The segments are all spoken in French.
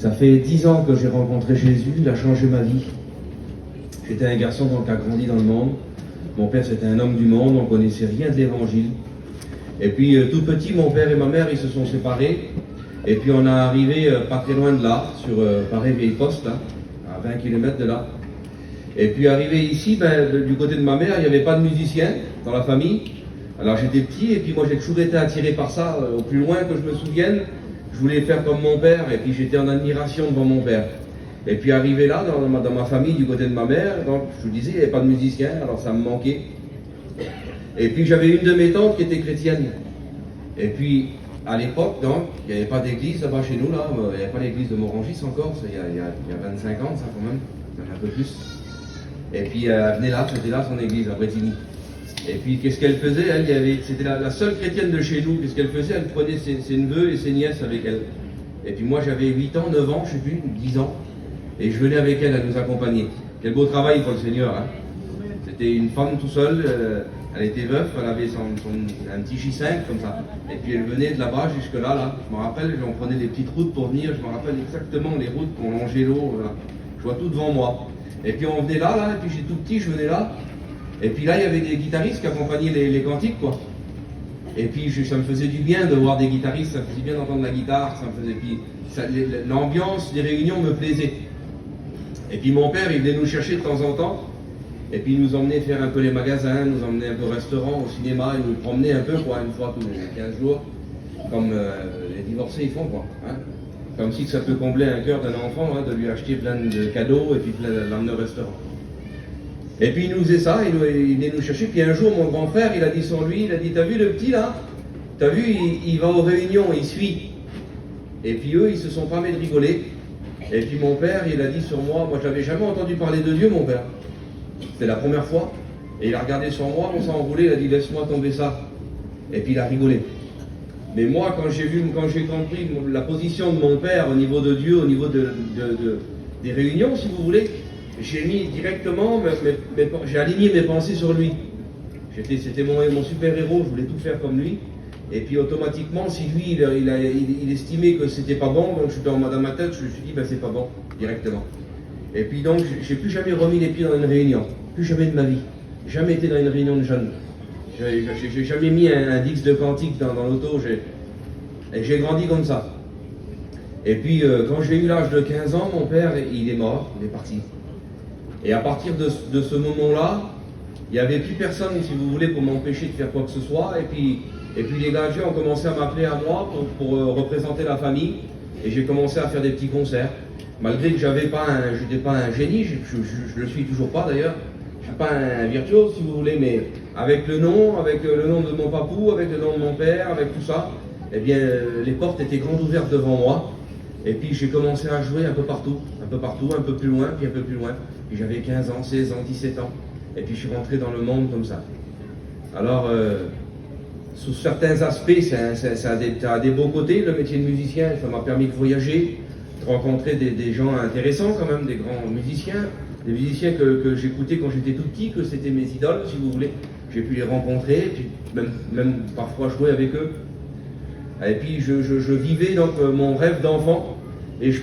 Ça fait 10 ans que j'ai rencontré Jésus, il a changé ma vie. J'étais un garçon qui a grandi dans le monde. Mon père, c'était un homme du monde, on ne connaissait rien de l'évangile. Et puis, tout petit, mon père et ma mère, ils se sont séparés. Et puis, on est arrivé pas très loin de là, sur Paris-Vieille-Poste, là, à 20 km de là. Et puis, arrivé ici, du côté de ma mère, il n'y avait pas de musicien dans la famille. Alors, j'étais petit, et puis moi, j'ai toujours été attiré par ça, au plus loin que je me souvienne. Je voulais faire comme mon père, et puis j'étais en admiration devant mon père. Et puis arrivé là, dans ma famille, du côté de ma mère, donc je vous disais, il n'y avait pas de musicien, alors ça me manquait. Et puis j'avais une de mes tantes qui était chrétienne. Et puis, à l'époque, donc, il n'y avait pas d'église là-bas chez nous, là, il n'y avait pas l'église de Morangis encore, ça, il y a 25 ans, ça quand même, un peu plus. Et puis elle venait là, c'était là son église, à Bretigny. Et puis qu'est-ce qu'elle faisait? C'était la seule chrétienne de chez nous, qu'est-ce qu'elle faisait? Elle prenait ses neveux et ses nièces avec elle. Et puis moi j'avais 8 ans, 9 ans, je ne sais plus, 10 ans. Et je venais avec elle à nous accompagner. Quel beau travail pour le Seigneur. Hein. C'était une femme tout seule, elle était veuve, elle avait un petit J5 comme ça. Et puis elle venait de là-bas jusque là. Je me rappelle, on prenait des petites routes pour venir, je me rappelle exactement les routes qu'on longeait l'eau. Là. Je vois tout devant moi. Et puis on venait là, et puis j'étais tout petit, je venais là. Et puis là, il y avait des guitaristes qui accompagnaient les cantiques, quoi. Et puis ça me faisait du bien de voir des guitaristes, ça me faisait bien d'entendre la guitare, l'ambiance des réunions me plaisait. Et puis mon père, il venait nous chercher de temps en temps, et puis il nous emmenait faire un peu les magasins, nous emmenait un peu au restaurant, au cinéma, il nous promenait un peu, quoi, une fois tous les 15 jours, comme les divorcés ils font, quoi. Hein. Comme si ça peut combler un cœur d'un enfant, hein, de lui acheter plein de cadeaux et puis l'emmener au restaurant. Et puis il nous faisait ça, il venait nous chercher, puis un jour mon grand frère, il a dit sur lui, il a dit, t'as vu le petit là? T'as vu, il va aux réunions, il suit. Et puis eux, ils se sont pas mis de rigoler. Et puis mon père, il a dit sur moi j'avais jamais entendu parler de Dieu, mon père. C'était la première fois. Et il a regardé sur moi, on s'est enroulé, il a dit, laisse-moi tomber ça. Et puis il a rigolé. Mais moi, quand j'ai compris la position de mon père au niveau de Dieu, au niveau des réunions, si vous voulez, j'ai mis directement, j'ai aligné mes pensées sur lui. C'était mon super-héros, je voulais tout faire comme lui. Et puis automatiquement, si lui, il estimait que c'était pas bon, donc dans ma tête, je me suis dit, c'est pas bon, directement. Et puis donc, j'ai plus jamais remis les pieds dans une réunion, plus jamais de ma vie. Jamais été dans une réunion de jeunes. J'ai jamais mis un disque de cantique dans l'auto, et j'ai grandi comme ça. Et puis, quand j'ai eu l'âge de 15 ans, mon père, il est mort, il est parti. Et à partir de ce moment-là, il n'y avait plus personne, si vous voulez, pour m'empêcher de faire quoi que ce soit. Et puis les gars de Dieu ont commencé à m'appeler à moi pour représenter la famille. Et j'ai commencé à faire des petits concerts. Malgré que je n'étais pas un génie, je le suis toujours pas d'ailleurs. Je ne suis pas un virtuose, si vous voulez, mais avec le nom de mon papou, avec le nom de mon père, avec tout ça, eh bien, les portes étaient grandes ouvertes devant moi. Et puis j'ai commencé à jouer un peu partout, un peu plus loin, puis un peu plus loin. Puis j'avais 15 ans, 16 ans, 17 ans. Et puis je suis rentré dans le monde comme ça. Alors, sous certains aspects, ça a des beaux côtés, le métier de musicien. Ça m'a permis de voyager, de rencontrer des gens intéressants quand même, des grands musiciens. Des musiciens que j'écoutais quand j'étais tout petit, que c'était mes idoles, si vous voulez. J'ai pu les rencontrer, puis même parfois jouer avec eux. Et puis je vivais donc mon rêve d'enfant. Et je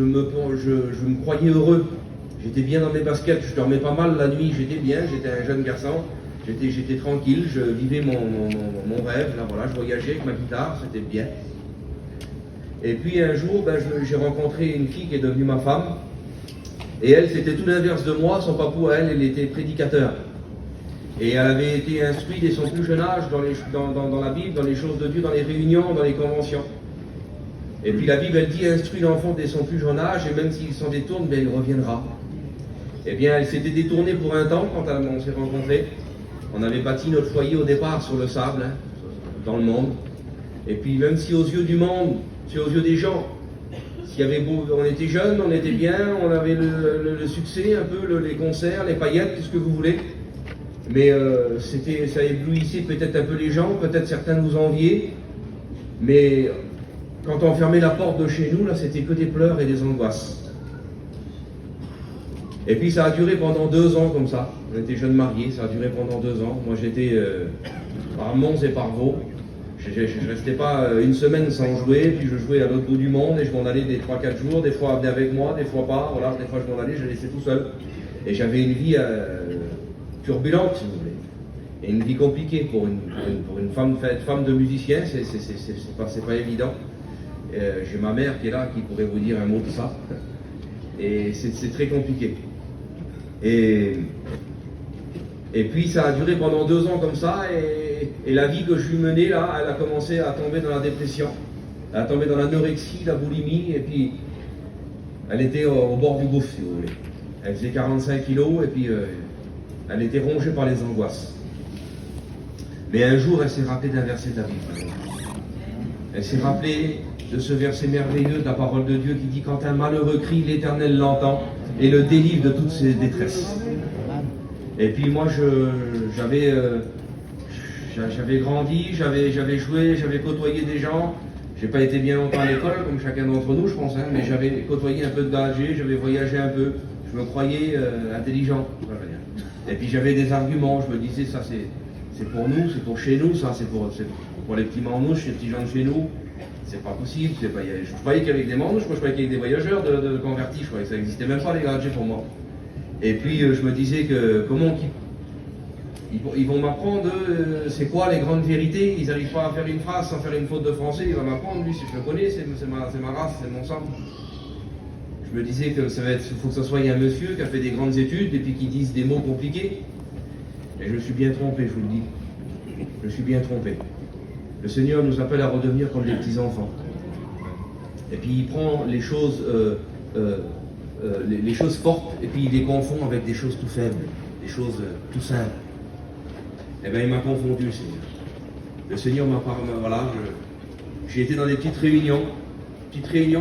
me croyais heureux. J'étais bien dans mes baskets, je dormais pas mal la nuit, j'étais bien, j'étais un jeune garçon, j'étais tranquille, je vivais mon rêve, là voilà, je voyageais avec ma guitare, c'était bien. Et puis un jour, j'ai rencontré une fille qui est devenue ma femme, et elle, c'était tout l'inverse de moi, son papou à elle, elle était prédicateur. Et elle avait été instruite dès son plus jeune âge dans la Bible, dans les choses de Dieu, dans les réunions, dans les conventions. Et puis la Bible, elle dit, instruit l'enfant dès son plus jeune âge, et même s'il s'en détourne, il reviendra. Eh bien, elle s'était détournée pour un temps quand on s'est rencontrés. On avait bâti notre foyer au départ sur le sable, hein, dans le monde. Et puis même si aux yeux du monde, si aux yeux des gens, on était jeunes, on était bien, on avait le succès, un peu, les concerts, les paillettes, tout ce que vous voulez. Mais ça éblouissait peut-être un peu les gens, peut-être certains nous enviaient. Mais quand on fermait la porte de chez nous, là, c'était que des pleurs et des angoisses. Et puis ça a duré pendant 2 ans comme ça. On était jeunes mariés, ça a duré pendant 2 ans. Moi j'étais par Mons et par Vaux. Je restais pas une semaine sans jouer, puis je jouais à l'autre bout du monde et je m'en allais des 3-4 jours, des fois venait avec moi, des fois pas, voilà, des fois je m'en allais, je laissais tout seul. Et j'avais une vie turbulente, si vous voulez. Et une vie compliquée pour une femme de musicien, c'est pas évident. J'ai ma mère qui est là, qui pourrait vous dire un mot de ça. Et c'est très compliqué. Et puis ça a duré pendant 2 ans comme ça, et la vie que je lui menais là, elle a commencé à tomber dans la dépression, elle a tombé dans l'anorexie, la boulimie, et puis elle était au bord du gouffre, si vous voulez. Elle faisait 45 kilos, et puis elle était rongée par les angoisses. Mais un jour, elle s'est rappelée d'un verset de la Bible. Elle s'est rappelée de ce verset merveilleux de la parole de Dieu qui dit « Quand un malheureux crie, l'Éternel l'entend et le délivre de toutes ses détresses. » Et puis moi, j'avais grandi, j'avais joué, j'avais côtoyé des gens. J'ai pas été bien longtemps à l'école, comme chacun d'entre nous, je pense, hein, mais j'avais côtoyé un peu de gars âgés, j'avais voyagé un peu. Je me croyais intelligent. Et puis j'avais des arguments, je me disais, ça c'est pour nous, c'est pour chez nous, ça c'est pour les petits manouches, les petits gens de chez nous. C'est pas possible, je croyais qu'avec des manouches, moi je croyais qu'avec des voyageurs de convertis, je croyais que ça n'existait même pas les gars âgés pour moi. Et puis je me disais que comment ils vont m'apprendre c'est quoi les grandes vérités, ils n'arrivent pas à faire une phrase sans faire une faute de français, il va m'apprendre, lui si je le connais, c'est ma race, c'est mon sang. Je me disais que faut que ce soit un monsieur qui a fait des grandes études et puis qui dise des mots compliqués. Et je me suis bien trompé, je vous le dis. Je me suis bien trompé. Le Seigneur nous appelle à redevenir comme des petits enfants. Et puis il prend les choses fortes et puis il les confond avec des choses tout faibles, des choses tout simples. Eh bien il m'a confondu, le Seigneur. Le Seigneur m'a parlé, voilà, j'ai été dans des petites réunions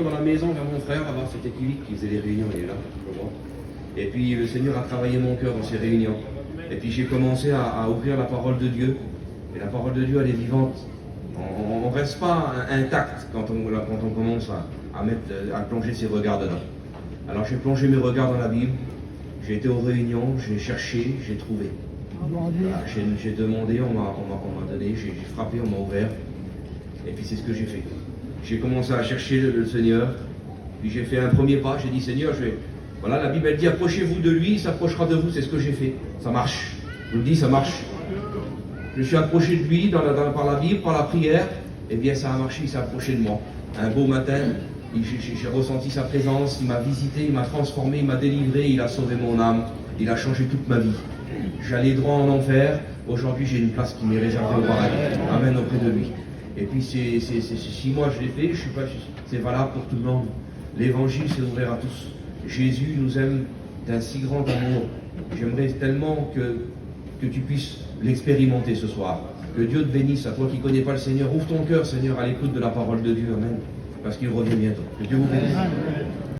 dans la maison vers mon frère, là-bas, c'était qui faisait les réunions, il est là, je vois. Et puis le Seigneur a travaillé mon cœur dans ces réunions. Et puis j'ai commencé à ouvrir la parole de Dieu. Et la parole de Dieu, elle est vivante. On ne reste pas intact quand on commence à plonger ses regards dedans. Alors j'ai plongé mes regards dans la Bible, j'ai été aux réunions, j'ai cherché, j'ai trouvé. Voilà, j'ai demandé, on m'a donné, j'ai frappé, on m'a ouvert. Et puis c'est ce que j'ai fait. J'ai commencé à chercher le Seigneur, puis j'ai fait un premier pas, j'ai dit Seigneur, voilà, la Bible elle dit approchez-vous de lui, il s'approchera de vous, c'est ce que j'ai fait. Ça marche. Je vous le dis, ça marche. Je suis approché de lui par la Bible, par la prière, et bien ça a marché, il s'est approché de moi. Un beau matin, j'ai ressenti sa présence, il m'a visité, il m'a transformé, il m'a délivré, il a sauvé mon âme, il a changé toute ma vie. J'allais droit en enfer, aujourd'hui j'ai une place qui m'est réservée au paradis. Amen, auprès de lui. Et puis si moi je l'ai fait, je suis pas, c'est valable pour tout le monde. L'évangile s'est ouvert à tous. Jésus nous aime d'un si grand amour. J'aimerais tellement que tu puisses l'expérimenter ce soir. Que Dieu te bénisse, à toi qui ne connais pas le Seigneur. Ouvre ton cœur, Seigneur, à l'écoute de la parole de Dieu. Amen. Parce qu'il revient bientôt. Que Dieu vous bénisse.